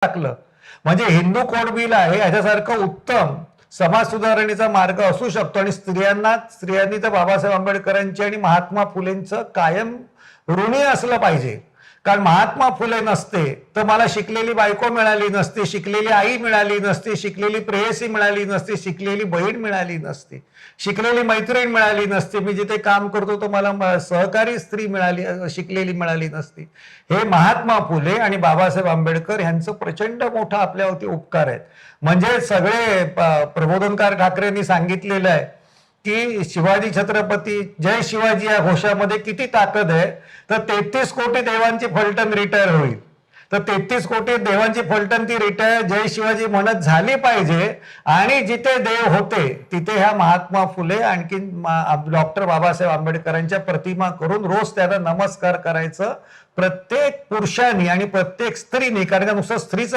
टाकलं. म्हणजे Hindu code bill आहे ह्याच्यासारखं उत्तम समाज सुधारणेचा मार्ग असू शकतो. आणि स्त्रियांनी तर बाबासाहेब आंबेडकरांची आणि महात्मा फुलेंचं कायम ऋणी असलं पाहिजे. कारण महात्मा फुले नसते तर मला शिकलेली बायको मिळाली नसती, शिकलेली आई मिळाली नसती, शिकलेली प्रेयसी मिळाली नसती, शिकलेली बहीण मिळाली नसती, शिकलेली मैत्रीण मिळाली नसती, मी जिथे काम करतो तो मला सहकारी स्त्री मिळाली, शिकलेली मिळाली नसती. हे महात्मा फुले आणि बाबासाहेब आंबेडकर यांचं प्रचंड मोठा आपल्यावरती उपकार आहेत. म्हणजे सगळे प्रबोधनकार ठाकरेंनी सांगितलेलं आहे की शिवाजी छत्रपती जय शिवाजी या घोषामध्ये किती ताकद आहे. तर 33 कोटी देवांची फलटण रिटायर होईल. तर 33 कोटी देवांची फलटण ती रिटायर जय शिवाजी म्हणत झाली पाहिजे. आणि जिथे देव होते तिथे ह्या महात्मा फुले आणखी डॉक्टर बाबासाहेब आंबेडकरांच्या प्रतिमा करून रोज त्यांना नमस्कार करायचं प्रत्येक पुरुषांनी आणि प्रत्येक स्त्रीने. कारण का नुसतं स्त्रीचं